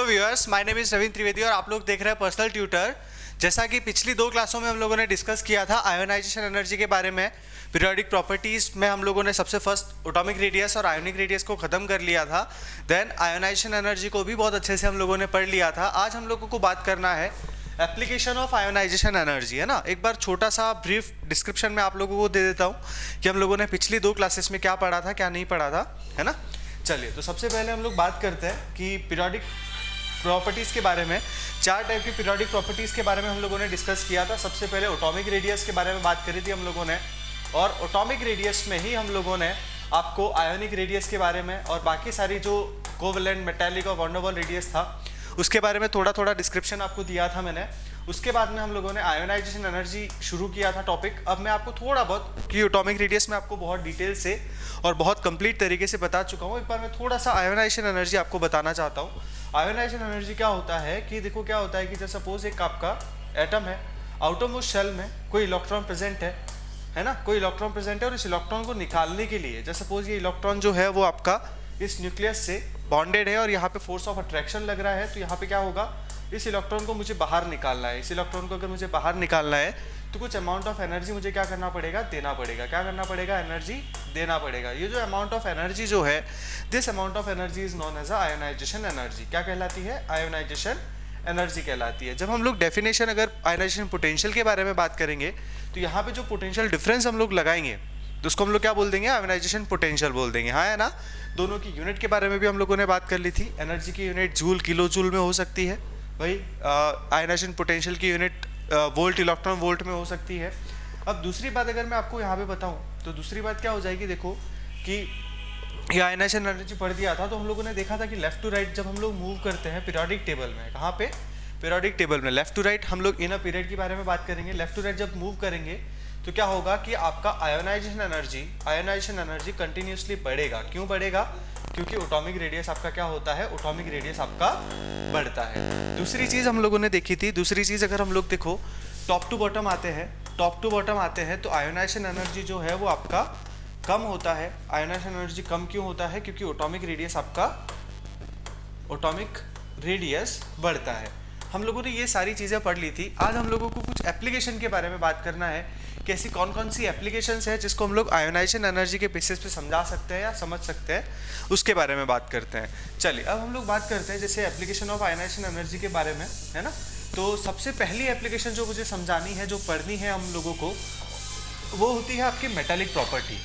Viewers, my name is Ravindra Trivedi और आप लोग देख रहे हैं पर्सनल ट्यूटर। जैसा कि पिछली 2 क्लासों में हम लोगों ने डिस्कस किया था आयोनाइजेशन एनर्जी के बारे में, पीरियोडिक प्रॉपर्टीज में हम लोगों ने सबसे फर्स्ट एटॉमिक रेडियस और आयोनिक रेडियस को खत्म कर लिया था। देन आयोनाइजेशन एनर्जी को भी बहुत अच्छे से हम लोगों ने पढ़ लिया था। आज हम लोगों को बात करना है एप्लीकेशन ऑफ आयोनाइजेशन एनर्जी, है ना। एक बार छोटा सा ब्रीफ डिस्क्रिप्शन में आप लोगों को दे देता हूँ कि हम लोगों ने पिछली 2 क्लासेस में क्या पढ़ा था, क्या नहीं पढ़ा था, है ना। चलिए, तो सबसे पहले हम लोग बात करते हैं कि पीरियोडिक प्रॉपर्टीज़ के बारे में। 4 टाइप की पीरियोडिक प्रॉपर्टीज़ के बारे में हम लोगों ने डिस्कस किया था। सबसे पहले एटॉमिक रेडियस के बारे में बात करी थी हम लोगों ने, और एटॉमिक रेडियस में ही हम लोगों ने आपको आयोनिक रेडियस के बारे में और बाकी सारी जो कोवेलेंट, मेटालिक और वैन डर वाल्स रेडियस था उसके बारे में थोड़ा थोड़ा डिस्क्रिप्शन आपको दिया था मैंने। उसके बाद में हम लोगों ने आयोनाइजेशन एनर्जी शुरू किया था टॉपिक। अब मैं आपको थोड़ा बहुत कि एटॉमिक रेडियस में आपको बहुत डिटेल से और बहुत कंप्लीट तरीके से बता चुका हूँ। एक बार मैं थोड़ा सा आयोनाइजेशन एनर्जी आपको बताना चाहता हूँ। आयोनाइजेशन एनर्जी क्या होता है कि देखो क्या होता है कि जैसे सपोज एक आपका एटम है, आउटरमोस्ट शेल में कोई इलेक्ट्रॉन प्रेजेंट है ना, कोई इलेक्ट्रॉन प्रेजेंट है और इस इलेक्ट्रॉन को निकालने के लिए, जैसे सपोज ये इलेक्ट्रॉन जो है वो आपका इस न्यूक्लियस से बॉन्डेड है और यहाँ पे फोर्स ऑफ अट्रैक्शन लग रहा है, तो यहाँ पे क्या होगा, इस इलेक्ट्रॉन को मुझे बाहर निकालना है। इस इलेक्ट्रॉन को अगर मुझे बाहर निकालना है तो कुछ अमाउंट ऑफ एनर्जी मुझे क्या करना पड़ेगा, देना पड़ेगा। क्या करना पड़ेगा, एनर्जी देना पड़ेगा। ये जो अमाउंट ऑफ एनर्जी जो है, this amount of energy is known as ionisation energy. क्या कहलाती है, आयोनाइजेशन एनर्जी कहलाती है। जब हम लोग डेफिनेशन अगर आयोनाइजेशन पोटेंशियल के बारे में बात करेंगे तो यहाँ पे जो पोटेंशियल डिफरेंस हम लोग लगाएंगे तो उसको हम लोग क्या बोल देंगे, आयोनाइजेशन पोटेंशियल बोल देंगे। हाँ, है ना। दोनों की यूनिट के बारे में भी हम लोगों ने बात कर ली थी। एनर्जी की यूनिट जूल, किलो जूल में हो सकती है भाई। आयोनाइजेशन पोटेंशियल की यूनिट वोल्ट, इलेक्ट्रॉन वोल्ट में हो सकती है। अब दूसरी बात अगर मैं आपको यहाँ पे बताऊँ तो दूसरी बात क्या हो जाएगी, देखो कि ये आयोनाइजेशन एनर्जी पढ़ दिया था तो हम लोगों ने देखा था कि लेफ्ट टू राइट जब हम लोग मूव करते हैं पीरियोडिक टेबल में, कहाँ पे, पीरियोडिक टेबल में लेफ्ट टू राइट हम लोग इन अ पीरियड के बारे में बात करेंगे। लेफ्ट टू राइट जब मूव करेंगे तो क्या होगा कि आपका आयोनाइजेशन एनर्जी कंटिन्यूसली बढ़ेगा। क्यों बढ़ेगा, क्योंकि एटॉमिक रेडियस आपका क्या होता है, एटॉमिक रेडियस आपका बढ़ता है। दूसरी चीज़ हम लोगों ने देखी थी, दूसरी चीज़ अगर हम लोग देखो टॉप टू बॉटम आते हैं तो आयोनाइजेशन एनर्जी जो है वो आपका कम होता है। आयोनाइजेशन एनर्जी कम क्यों होता है, क्योंकि एटॉमिक रेडियस बढ़ता है। हम लोगों ने ये सारी चीज़ें पढ़ ली थी। आज हम लोगों को कुछ एप्लीकेशन के बारे में बात करना है कि ऐसी कौन कौन सी एप्लीकेशंस है जिसको हम लोग आयोनाइजेशन एनर्जी के बेसिस पे समझा सकते हैं या समझ सकते हैं, उसके बारे में बात करते हैं। चलिए, अब हम लोग बात करते हैं जैसे एप्लीकेशन ऑफ आयोनाइजेशन एनर्जी के बारे में, है ना। तो सबसे पहली एप्लीकेशन जो मुझे समझानी है, जो पढ़नी है हम लोगों को, वो होती है आपकी मेटालिक प्रॉपर्टी।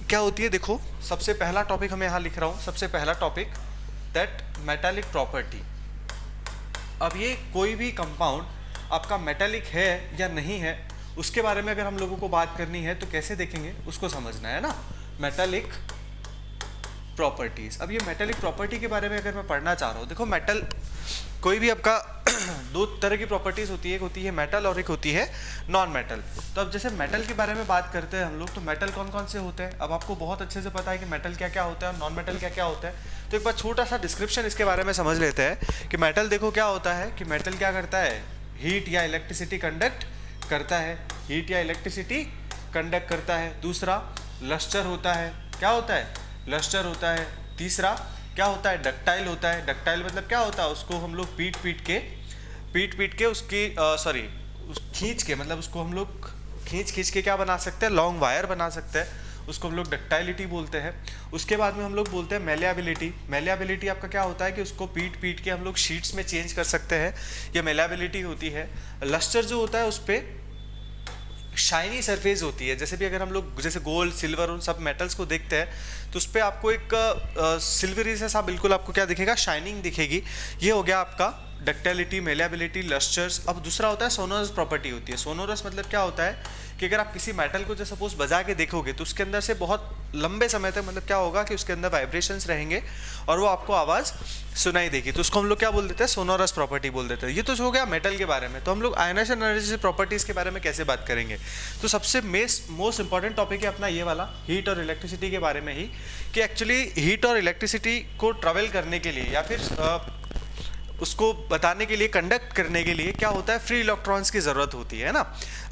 क्या होती है, देखो सबसे पहला टॉपिक हमें यहाँ लिख रहा हूँ, सबसे पहला टॉपिक दैट मेटालिक प्रॉपर्टी। अब ये कोई भी कंपाउंड आपका मेटालिक है या नहीं है उसके बारे में अगर हम लोगों को बात करनी है तो कैसे देखेंगे, उसको समझना है ना। Metallic properties. अब ये मेटालिक प्रॉपर्टी के बारे में अगर मैं पढ़ना चाह रहा हूँ, देखो मेटल कोई भी आपका 2 तरह की प्रॉपर्टीज होती है, एक होती है मेटल और एक होती है नॉन मेटल। तो अब जैसे मेटल के बारे में बात करते हैं हम लोग, तो मेटल कौन कौन से होते हैं, अब आपको बहुत अच्छे से पता है कि मेटल क्या क्या होता है और नॉन मेटल क्या क्या होता है। तो एक बार छोटा सा डिस्क्रिप्शन इसके बारे में समझ लेते हैं कि मेटल देखो क्या होता है कि मेटल क्या करता है, हीट या इलेक्ट्रिसिटी कंडक्ट करता है, हीट या इलेक्ट्रिसिटी कंडक्ट करता है। दूसरा लस्टर होता है, क्या होता है, लस्टर होता है। तीसरा क्या होता है, डक्टाइल होता है। डक्टाइल मतलब क्या होता है, उसको हम लोग पीट पीट के उसकी खींच के, मतलब उसको हम लोग खींच के क्या बना सकते हैं, लॉन्ग वायर बना सकते हैं, उसको हम लोग डक्टाइलिटी बोलते हैं। उसके बाद में हम लोग बोलते हैं मेलिएबिलिटी। मेलिएबिलिटी आपका क्या होता है कि उसको पीट के हम लोग शीट्स में चेंज कर सकते हैं, ये मेलिएबिलिटी होती है। लस्टर जो होता है उस पर शाइनी सरफेस होती है, जैसे भी अगर हम लोग जैसे गोल्ड, सिल्वर, उन सब मेटल्स को देखते हैं तो उस पर आपको एक सिल्वरी से सा बिल्कुल आपको क्या दिखेगा, शाइनिंग दिखेगी। ये हो गया आपका डक्टिलिटी, मेलिएबिलिटी, लस्टर्स। अब दूसरा होता है सोनोरस प्रॉपर्टी होती है। सोनोरस मतलब क्या होता है कि अगर आप किसी मेटल को जो सपोज बजा के देखोगे तो उसके अंदर से बहुत लंबे समय तक मतलब क्या होगा कि उसके अंदर वाइब्रेशंस रहेंगे और वो आपको आवाज़ सुनाई देगी, तो उसको हम लोग क्या बोल देते हैं, सोनोरस प्रॉपर्टी बोल देते हैं। ये तो हो गया मेटल के बारे में। तो हम लोग आयोनाइजेशन एनर्जी प्रॉपर्टीज़ के बारे में कैसे बात करेंगे, तो सबसे मोस्ट इंपॉर्टेंट टॉपिक है अपना ये वाला, हीट और इलेक्ट्रिसिटी के बारे में ही, कि एक्चुअली हीट और इलेक्ट्रिसिटी को ट्रेवल करने के लिए या फिर उसको बताने के लिए, कंडक्ट करने के लिए क्या होता है, फ्री इलेक्ट्रॉन्स की ज़रूरत होती है ना।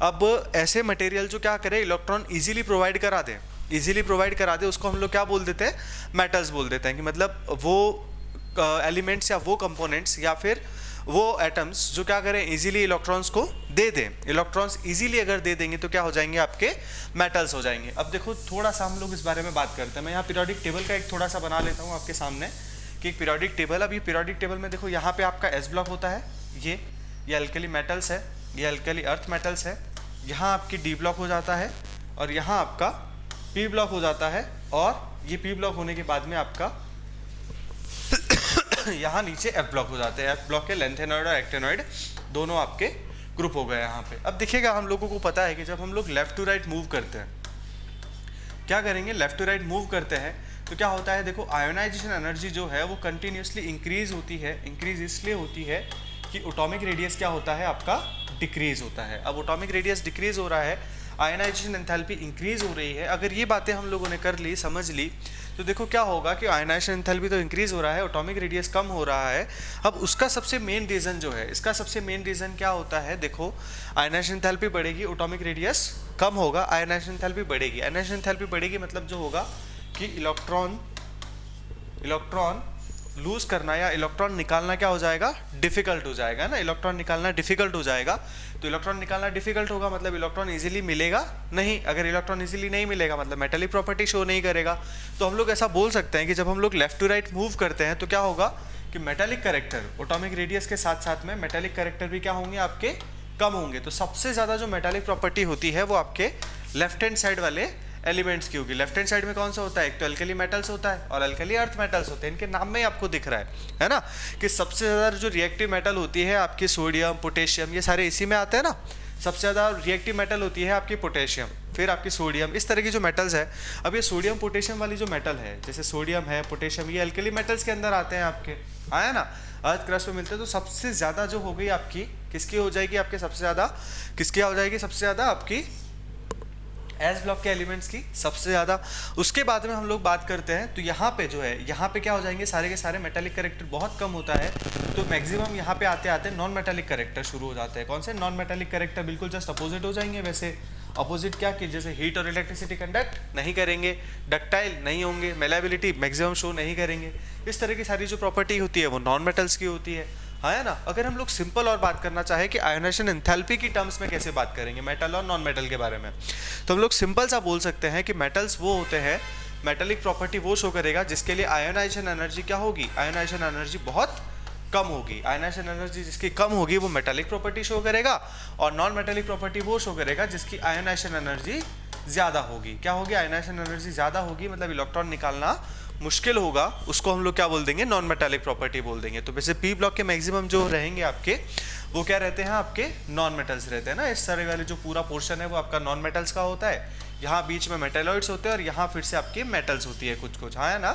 अब ऐसे मटेरियल जो क्या करे, इलेक्ट्रॉन इजीली प्रोवाइड करा दे, उसको हम लोग क्या बोल देते हैं, मेटल्स बोल देते हैं। कि मतलब वो एलिमेंट्स या वो कंपोनेंट्स या फिर वो एटम्स जो क्या करें इजीली इलेक्ट्रॉन्स को दे दें। इलेक्ट्रॉन्स इजीली अगर दे देंगे तो क्या हो जाएंगे आपके मेटल्स हो जाएंगे। अब देखो थोड़ा सा हम लोग इस बारे में बात करते हैं। मैं यहाँ पीरियोडिक टेबल का एक थोड़ा सा बना लेता हूँ आपके सामने कि एक पीरियोडिक टेबल। अब ये पीरियोडिक टेबल में देखो यहाँ पे आपका एस ब्लॉक होता है, ये अल्कली मेटल्स है, ये अल्कली अर्थ मेटल्स है, यहाँ आपकी डी ब्लॉक हो जाता है और यहाँ आपका पी ब्लॉक हो जाता है और ये पी ब्लॉक होने के बाद में आपका यहाँ नीचे एफ ब्लॉक हो जाते हैं। एफ ब्लॉक के लेंथेनॉइड और एक्टेनॉइड दोनों आपके ग्रुप हो गए यहाँ पे। अब देखिएगा हम लोगों को पता है कि जब हम लोग लेफ्ट टू राइट मूव करते हैं, क्या करेंगे, लेफ्ट टू राइट मूव करते हैं तो क्या होता है, देखो आयोनाइजेशन एनर्जी जो है वो कंटिन्यूसली इंक्रीज होती है। इंक्रीज इसलिए होती है कि एटॉमिक रेडियस क्या होता है आपका डिक्रीज होता है। अब एटॉमिक रेडियस डिक्रीज हो रहा है, आयनाइजेशन एंथैल्पी इंक्रीज हो रही है। अगर ये बातें हम लोगों ने कर ली, समझ ली, तो देखो क्या होगा कि आयनाइजेशन एंथैल्पी तो इंक्रीज हो रहा है, एटॉमिक रेडियस कम हो रहा है। अब उसका सबसे मेन रीज़न जो है, इसका सबसे मेन रीज़न क्या होता है, देखो आयनाइजेशन एंथैल्पी बढ़ेगी, एटॉमिक रेडियस कम होगा, आयनाइजेशन एंथैल्पी बढ़ेगी। आयनाइजेशन एंथैल्पी बढ़ेगी मतलब जो होगा कि इलेक्ट्रॉन लूज करना या इलेक्ट्रॉन निकालना क्या हो जाएगा, डिफिकल्ट हो जाएगा ना। इलेक्ट्रॉन निकालना डिफिकल्ट हो जाएगा, तो इलेक्ट्रॉन निकालना डिफिकल्ट होगा मतलब इलेक्ट्रॉन इजीली मिलेगा नहीं। अगर इलेक्ट्रॉन इजीली नहीं मिलेगा मतलब मेटालिक प्रॉपर्टी शो नहीं करेगा। तो हम लोग ऐसा बोल सकते हैं कि जब हम लोग लेफ्ट टू राइट मूव करते हैं तो क्या होगा कि मेटालिक कैरेक्टर एटॉमिक रेडियस के साथ साथ में मेटालिक कैरेक्टर भी क्या होंगे आपके कम होंगे। तो सबसे ज़्यादा जो मेटालिक प्रॉपर्टी होती है वो आपके लेफ्ट हैंड साइड वाले एलिमेंट्स की होगी। लेफ्ट हैंड साइड में कौन सा होता है, एक तो अल्कली मेटल्स होता है और अल्कली अर्थ मेटल्स होते हैं। इनके नाम में ही आपको दिख रहा है ना, कि सबसे ज़्यादा जो रिएक्टिव मेटल होती है आपकी सोडियम, पोटेशियम, ये सारे इसी में आते हैं ना। सबसे ज़्यादा रिएक्टिव मेटल होती है आपकी पोटेशियम, फिर आपकी सोडियम, इस तरह की जो मेटल्स है। अब ये सोडियम पोटेशियम वाली जो मेटल है, जैसे सोडियम है, पोटेशियम, ये अल्कली मेटल्स के अंदर आते हैं आपके, आया ना, अर्थ क्रस्ट में मिलते हैं। तो सबसे ज़्यादा जो हो गई आपकी किसकी हो जाएगी, आपके सबसे ज़्यादा किसकी हो जाएगी, सबसे ज़्यादा आपकी एस ब्लॉक के एलिमेंट्स की सबसे ज़्यादा। उसके बाद में हम लोग बात करते हैं तो यहाँ पे जो है, यहाँ पे क्या हो जाएंगे, सारे के सारे मेटालिक कैरेक्टर बहुत कम होता है। तो मैक्सिमम यहाँ पे आते आते नॉन मेटालिक कैरेक्टर शुरू हो जाते हैं। कौन से नॉन मेटालिक कैरेक्टर, बिल्कुल जस्ट अपोजिट हो जाएंगे। वैसे अपोजिट क्या कि जैसे हीट और इलेक्ट्रिसिटी कंडक्ट नहीं करेंगे, डक्टाइल नहीं होंगे, मेलाबिलिटी मैक्सिमम शो नहीं करेंगे। इस तरह की सारी जो प्रॉपर्टी होती है वो नॉन मेटल्स की होती है ना। अगर हम लोग सिंपल और बात करना चाहे कि आयोनाइजेशन एंथैल्पी की टर्म्स में कैसे बात करेंगे मेटल और नॉन मेटल के बारे में, तो हम लोग सिंपल सा बोल सकते हैं कि मेटल्स वो होते हैं, मेटालिक प्रॉपर्टी वो शो करेगा जिसके लिए आयोनाइजेशन एनर्जी क्या होगी, आयोनाइजेशन एनर्जी बहुत कम होगी। आयोनाइजेशन एनर्जी जिसकी कम होगी वो मेटालिक प्रॉपर्टी शो करेगा, और नॉन मेटालिक प्रॉपर्टी वो शो करेगा जिसकी आयोनाइजेशन एनर्जी ज़्यादा होगी। क्या होगी, आयोनाइजेशन एनर्जी ज़्यादा होगी मतलब इलेक्ट्रॉन निकालना मुश्किल होगा, उसको हम लोग क्या बोल देंगे, नॉन मेटालिक प्रॉपर्टी बोल देंगे। तो वैसे पी ब्लॉक के मैक्सिमम जो रहेंगे आपके वो क्या रहते हैं, आपके नॉन मेटल्स रहते हैं ना। इस तरह वाले जो पूरा पोर्शन है वो आपका नॉन मेटल्स का होता है। यहाँ बीच में मेटेलॉइड्स होते हैं और यहाँ फिर से आपके मेटल्स होती है कुछ कुछ, हाँ है ना।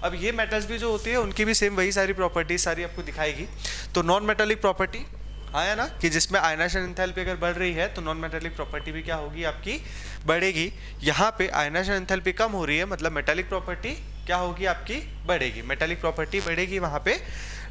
अब ये मेटल्स भी जो होती है उनकी भी सेम वही सारी प्रॉपर्टीज सारी आपको दिखाएगी। तो नॉन मेटालिक प्रॉपर्टी आया ना, कि जिसमें आयनाइजेशन एंथैल्पी अगर बढ़ रही है तो नॉन मेटालिक प्रॉपर्टी भी क्या होगी आपकी बढ़ेगी। यहाँ पे आयनाइजेशन एंथैल्पी कम हो रही है मतलब मेटालिक प्रॉपर्टी क्या होगी आपकी बढ़ेगी। मेटालिक प्रॉपर्टी बढ़ेगी, वहाँ पे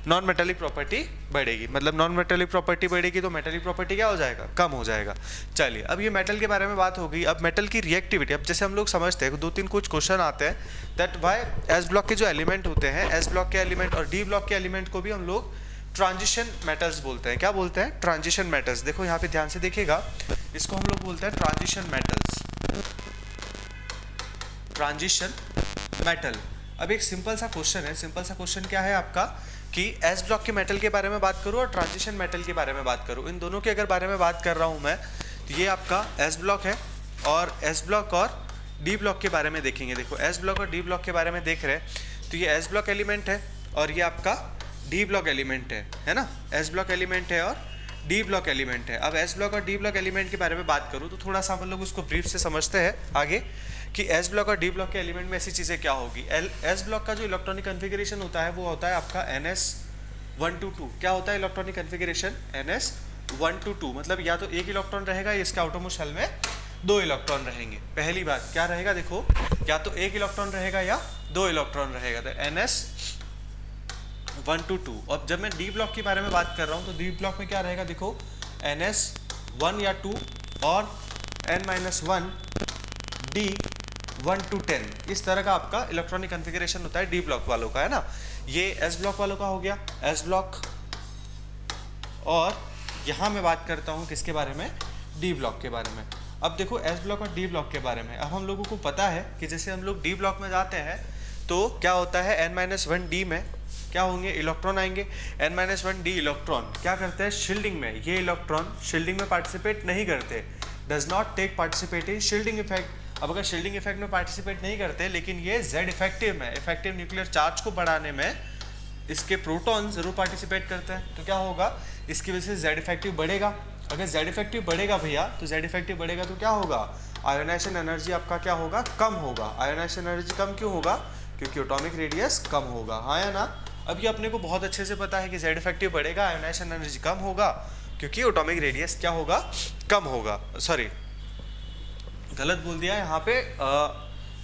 नॉन मेटालिक प्रॉपर्टी बढ़ेगी। मतलब नॉन मेटालिक प्रॉपर्टी बढ़ेगी तो मेटालिक प्रॉपर्टी क्या हो जाएगा, कम हो जाएगा। चलिए अब ये मेटल के बारे में बात हो गई। अब मेटल की रिएक्टिविटी, अब जैसे हम लोग समझते हैं दो तीन कुछ क्वेश्चन आते हैं दैट वाई एस ब्लॉक के जो एलिमेंट होते हैं, एस ब्लॉक के एलिमेंट और डी ब्लॉक के एलिमेंट को भी हम लोग ट्रांजिशन मेटल्स बोलते हैं। क्या बोलते हैं, ट्रांजिशन मेटल्स। देखो यहाँ पे ध्यान से देखिएगा, इसको हम लोग बोलते हैं ट्रांजिशन मेटल्स, ट्रांजिशन मेटल। अब एक सिंपल सा क्वेश्चन है, सिंपल सा क्वेश्चन क्या है आपका कि एस ब्लॉक के मेटल के बारे में बात करूँ और ट्रांजिशन मेटल के बारे में बात करूँ, इन दोनों के अगर बारे में बात कर रहा हूँ मैं, तो ये आपका एस ब्लॉक है और एस ब्लॉक और डी ब्लॉक के बारे में देखेंगे। देखो एस ब्लॉक और डी ब्लॉक के बारे में देख रहे हैं तो ये एस ब्लॉक एलिमेंट है और ये आपका डी ब्लॉक एलिमेंट है ना। एस ब्लॉक एलिमेंट है और डी ब्लॉक एलिमेंट है। अब एस ब्लॉक और डी ब्लॉक एलिमेंट के बारे में बात करूँ तो थोड़ा सा हम लोग उसको ब्रीफ से समझते हैं आगे कि एस ब्लॉक और डी ब्लॉक के एलिमेंट में ऐसी चीज़ें क्या होगी। एस ब्लॉक का जो इलेक्ट्रॉनिक कन्फिगरेशन होता है वो होता है आपका NS122। क्या होता है इलेक्ट्रॉनिक कन्फिगरेशन, NS122। मतलब या तो एक इलेक्ट्रॉन रहेगा या इसके आउटरमोस्ट शेल में दो इलेक्ट्रॉन रहेंगे। पहली बात क्या रहेगा, देखो या तो एक इलेक्ट्रॉन रहेगा या दो इलेक्ट्रॉन रहेगा, तो NS122। अब जब मैं डी ब्लॉक के बारे में बात कर रहा हूँ तो डी ब्लॉक में क्या रहेगा, देखो NS1 या 2 और N-1 D 1 to 10, इस तरह का आपका इलेक्ट्रॉनिक कन्फिगरेशन होता है डी ब्लॉक वालों का, है ना। ये एस ब्लॉक वालों का हो गया, एस ब्लॉक। और यहाँ मैं बात करता हूँ किसके बारे में, डी ब्लॉक के बारे में। अब देखो एस ब्लॉक और डी ब्लॉक के बारे में, अब हम लोगों को पता है कि जैसे हम लोग डी ब्लॉक में जाते हैं तो क्या होता है, n-1 डी में क्या होंगे, इलेक्ट्रॉन आएंगे। n-1 डी इलेक्ट्रॉन क्या करते हैं, शील्डिंग में, ये इलेक्ट्रॉन शील्डिंग में पार्टिसिपेट नहीं करते, does not take participate in shielding effect. अब अगर शील्डिंग इफेक्ट में पार्टिसिपेट नहीं करते, लेकिन ये जेड इफेक्टिव में, इफेक्टिव न्यूक्लियर चार्ज को बढ़ाने में इसके प्रोटॉन जरूर पार्टिसिपेट करते हैं, तो क्या होगा, इसकी वजह से जेड इफेक्टिव बढ़ेगा। अगर जेड इफेक्टिव बढ़ेगा भैया, तो जेड इफेक्टिव बढ़ेगा तो क्या होगा, आयोनाइजेशन एनर्जी आपका क्या होगा, कम होगा। आयोनाइजेशन एनर्जी कम क्यों होगा, क्योंकि एटॉमिक रेडियस कम होगा, हाँ या ना। अब ये अपने को बहुत अच्छे से पता है कि जेड इफेक्टिव बढ़ेगा, आयोनाइजेशन एनर्जी कम होगा, क्योंकि एटॉमिक रेडियस क्या होगा, कम होगा। सॉरी गलत बोल दिया, यहाँ पे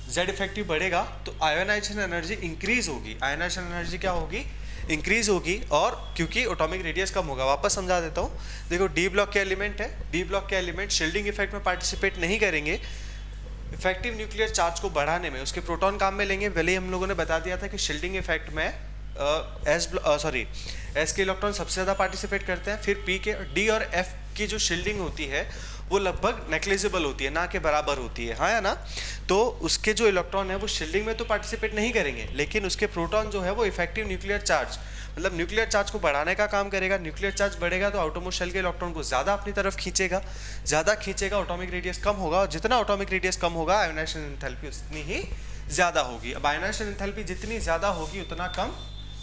जेड इफेक्टिव बढ़ेगा तो आयोनाइजेशन एनर्जी इंक्रीज होगी, आयोनाइजेशन एनर्जी क्या होगी, इंक्रीज होगी, और क्योंकि एटॉमिक रेडियस कम होगा। वापस समझा देता हूँ, देखो डी ब्लॉक के एलिमेंट है, डी ब्लॉक के एलिमेंट शील्डिंग इफेक्ट में पार्टिसिपेट नहीं करेंगे, इफेक्टिव न्यूक्लियर चार्ज को बढ़ाने में उसके प्रोटॉन काम में लेंगे। पहले ही हम लोगों ने बता दिया था कि शील्डिंग इफेक्ट में एस के इलेक्ट्रॉन सबसे ज़्यादा पार्टिसिपेट करते हैं, फिर पी के, डी और एफ की जो शील्डिंग होती है वो लगभग नेग्लिजिबल होती है, ना के बराबर होती है, हाँ या ना। तो उसके जो इलेक्ट्रॉन है वो शील्डिंग में तो पार्टिसिपेट नहीं करेंगे, लेकिन उसके प्रोटॉन जो है वो इफेक्टिव न्यूक्लियर चार्ज, मतलब न्यूक्लियर चार्ज को बढ़ाने का काम करेगा। न्यूक्लियर चार्ज बढ़ेगा तो आउटरमोस्ट शेल के इलेक्ट्रॉन को ज़्यादा अपनी तरफ खींचेगा, ज़्यादा खींचेगा, एटॉमिक रेडियस कम होगा, और जितना एटॉमिक रेडियस कम होगा आयोनाइजेशन एंथैल्पी उतनी ही ज़्यादा होगी। अब आयोनाइजेशन एंथैल्पी जितनी ज़्यादा होगी उतना कम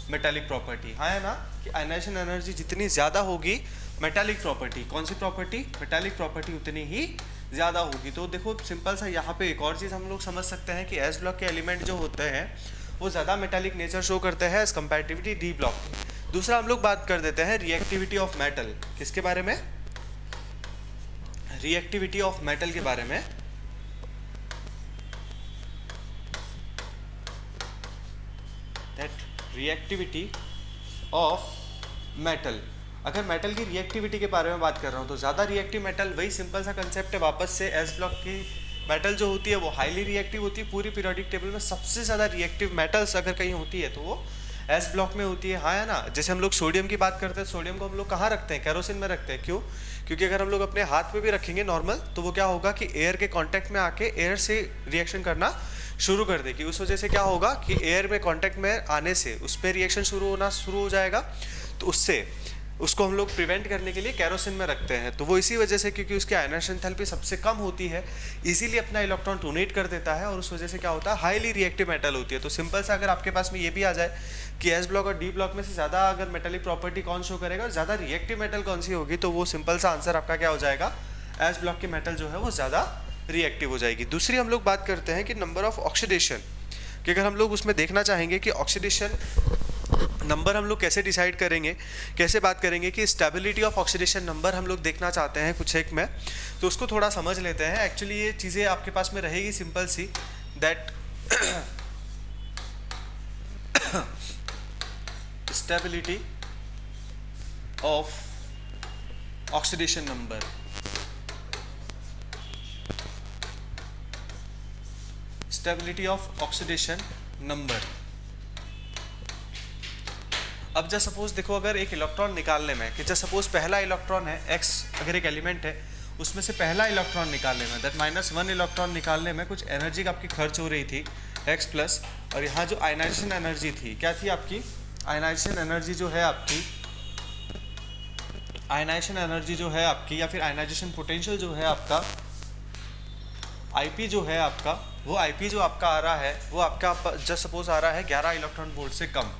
मेटालिक प्रॉपर्टी, हाँ है ना, कि आयोनाइजेशन एनर्जी जितनी ज़्यादा होगी, मेटालिक प्रॉपर्टी, कौन सी प्रॉपर्टी, मेटालिक प्रॉपर्टी उतनी ही ज़्यादा होगी। तो देखो सिंपल सा यहाँ पे एक और चीज़ हम लोग समझ सकते हैं कि एस ब्लॉक के एलिमेंट जो होते हैं वो ज़्यादा मेटालिक नेचर शो करते हैं एज कंपैरेटिवली डी ब्लॉक। दूसरा हम लोग बात कर देते हैं रिएक्टिविटी ऑफ मेटल, किसके बारे में, रिएक्टिविटी ऑफ मेटल के बारे में। दैट रिएक्टिविटी ऑफ मेटल, अगर मेटल की रिएक्टिविटी के बारे में बात कर रहा हूँ तो ज़्यादा रिएक्टिव मेटल, वही सिंपल सा कंसेप्ट है वापस से, एस ब्लॉक की मेटल जो होती है वो हाईली रिएक्टिव होती है। पूरी पीरियोडिक टेबल में सबसे ज़्यादा रिएक्टिव मेटल्स अगर कहीं होती है तो वो एस ब्लॉक में होती है, हाँ या ना। जैसे हम लोग सोडियम की बात करते हैं, सोडियम को हम लोग कहाँ रखते हैं, केरोसिन में रखते हैं, क्यों, क्योंकि अगर हम लोग अपने हाथ में भी रखेंगे नॉर्मल तो वो क्या होगा कि एयर के कांटेक्ट में आके एयर से रिएक्शन करना शुरू कर देगी। उस वजह से क्या होगा कि एयर में कांटेक्ट में आने से उस पर रिएक्शन शुरू हो जाएगा, तो उससे उसको हम लोग प्रिवेंट करने के लिए केरोसिन में रखते हैं। तो वो इसी वजह से, क्योंकि उसकी आयोनाइजेशन एंथैल्पी सबसे कम होती है, इजीली अपना इलेक्ट्रॉन डोनेट कर देता है, और उस वजह से क्या होता है, हाईली रिएक्टिव मेटल होती है। तो सिंपल सा अगर आपके पास में ये भी आ जाए कि एस ब्लॉक और डी ब्लॉक में से ज़्यादा अगर मेटालिक प्रॉपर्टी कौन शो करेगा और ज़्यादा रिएक्टिव मेटल कौन सी होगी, तो वो सिंपल सा आंसर आपका क्या हो जाएगा, एस ब्लॉक की मेटल जो है वो ज़्यादा रिएक्टिव हो जाएगी। दूसरी हम लोग बात करते हैं कि नंबर ऑफ ऑक्सीडेशन, कि अगर हम लोग उसमें देखना चाहेंगे कि ऑक्सीडेशन नंबर हम लोग कैसे डिसाइड करेंगे, कैसे बात करेंगे कि स्टेबिलिटी ऑफ ऑक्सीडेशन नंबर हम लोग देखना चाहते हैं कुछ एक में, तो उसको थोड़ा समझ लेते हैं। एक्चुअली ये चीज़ें आपके पास में रहेगी सिंपल सी, that stability of oxidation number, stability of oxidation number. अब जब सपोज देखो, अगर एक इलेक्ट्रॉन निकालने में, कि जब सपोज पहला इलेक्ट्रॉन है x, अगर एक एलिमेंट है उसमें से पहला इलेक्ट्रॉन निकालने में, दैट -1 इलेक्ट्रॉन निकालने में कुछ एनर्जी आपकी खर्च हो रही थी x प्लस, और यहाँ जो आयनाइजेशन एनर्जी थी क्या थी आपकी, आयनाइजेशन एनर्जी जो है आपकी, आयनाइजेशन एनर्जी जो है आपकी, या फिर आयनाइजेशन पोटेंशियल जो है आपका, IP जो है आपका, वो IP जो आपका आ रहा है वो आपका जब सपोज आ रहा है 11 इलेक्ट्रॉन वोल्ट से कम,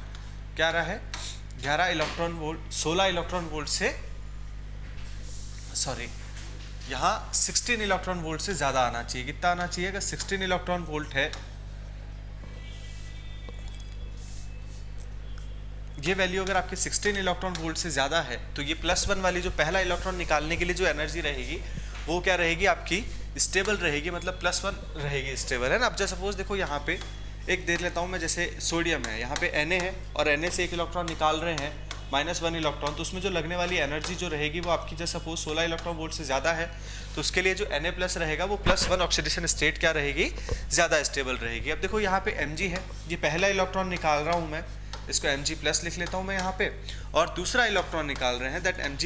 क्या रहा है 11 इलेक्ट्रॉन वोल्ट, 16 इलेक्ट्रॉन वोल्ट से, सॉरी यहाँ 16 इलेक्ट्रॉन वोल्ट से ज़्यादा आना चाहिए। कितना आना चाहिए, अगर 16 इलेक्ट्रॉन वोल्ट है, ये वैल्यू अगर आपके 16 इलेक्ट्रॉन वोल्ट से ज़्यादा है, तो ये +1 वाली जो पहला इलेक्ट्रॉन निकालने के लिए जो एनर्जी रहेगी वो क्या रहेगी आपकी, स्टेबल रहेगी, मतलब +1 रहेगी, स्टेबल है ना। अब जैसे सपोज देखो यहाँ पे एक देख लेता हूँ मैं, जैसे सोडियम है, यहाँ पे Na है और Na से एक इलेक्ट्रॉन निकाल रहे हैं -1 इलेक्ट्रॉन, तो उसमें जो लगने वाली एनर्जी जो रहेगी वो आपकी जैसे सपोज 16 इलेक्ट्रॉन वोल्ट से ज़्यादा है, तो उसके लिए जो Na+ रहेगा वो +1 ऑक्सीडेशन स्टेट क्या रहेगी, ज़्यादा स्टेबल रहेगी। अब देखो यहाँ पे Mg है, ये पहला इलेक्ट्रॉन निकाल रहा हूँ मैं, इसको Mg+ लिख लेता हूँ मैं यहाँ पे, और दूसरा इलेक्ट्रॉन निकाल रहे हैं, दैट Mg+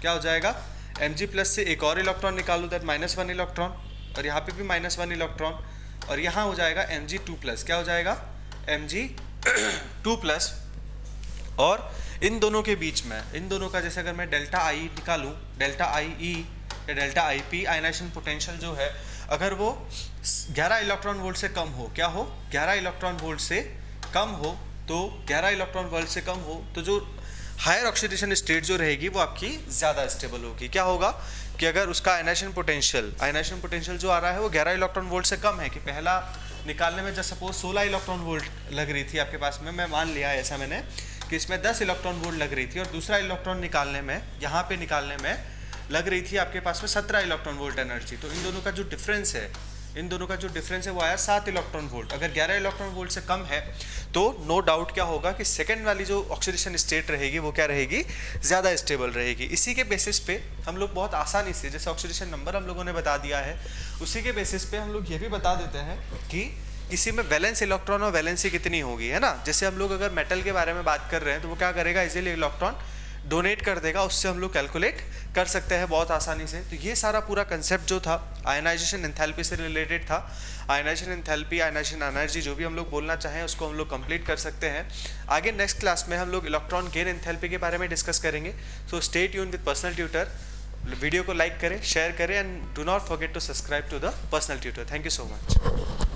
क्या हो जाएगा, Mg+ से एक और इलेक्ट्रॉन निकालूँ, दैट -1 इलेक्ट्रॉन, और यहाँ पे भी -1 इलेक्ट्रॉन, और यहाँ हो जाएगा Mg2+, क्या हो जाएगा, Mg2+। और इन दोनों के बीच में, इन दोनों का जैसे अगर मैं डेल्टा आई निकालूं, डेल्टा आई ई या delta I P, ionisation potential जो है, अगर वो 11 इलेक्ट्रॉन वोल्ट से कम हो, क्या हो, 11 इलेक्ट्रॉन वोल्ट से कम हो, तो 11 इलेक्ट्रॉन वोल्ट से कम हो तो जो हायर ऑक्सीडेशन स्टेट जो रहेगी वो आपकी ज़्यादा स्टेबल होगी। क्या होगा कि अगर उसका आयनाइजेशन पोटेंशियल जो आ रहा है वो 11 इलेक्ट्रॉन वोल्ट से कम है, कि पहला निकालने में जब सपोज 16 इलेक्ट्रॉन वोल्ट लग रही थी आपके पास में, मैं मान लिया ऐसा मैंने कि इसमें 10 इलेक्ट्रॉन वोल्ट लग रही थी, और दूसरा इलेक्ट्रॉन निकालने में, यहाँ पे निकालने में लग रही थी आपके पास में 17 इलेक्ट्रॉन वोल्ट एनर्जी, तो इन दोनों का जो डिफरेंस है वो आया 7 इलेक्ट्रॉन वोल्ट। अगर 11 इलेक्ट्रॉन वोल्ट से कम है तो नो डाउट क्या होगा कि सेकंड वाली जो ऑक्सीडेशन स्टेट रहेगी वो क्या रहेगी, ज़्यादा स्टेबल रहेगी। इसी के बेसिस पे हम लोग बहुत आसानी से, जैसे ऑक्सीडेशन नंबर हम लोगों ने बता दिया है, उसी के बेसिस पे हम लोग ये भी बता देते हैं कि इसी में वैलेंस इलेक्ट्रॉन और वैलेंसी कितनी होगी, है ना। जैसे हम लोग अगर मेटल के बारे में बात कर रहे हैं तो वो क्या करेगा, इजीली इलेक्ट्रॉन डोनेट कर देगा, उससे हम लोग कैलकुलेट कर सकते हैं बहुत आसानी से। तो ये सारा पूरा कंसेप्ट जो था आयनाइजेशन एंथैल्पी से रिलेटेड था। आयनाइजेशन एंथैल्पी, आयनाइजेशन एनर्जी, जो भी हम लोग बोलना चाहें उसको हम लोग कंप्लीट कर सकते हैं। आगे नेक्स्ट क्लास में हम लोग इलेक्ट्रॉन गेन एंथैल्पी के बारे में डिस्कस करेंगे। So stay tune with personal tutor. Video को लाइक करें, शेयर करें, and do not forget to subscribe to the personal tutor. Thank you so much.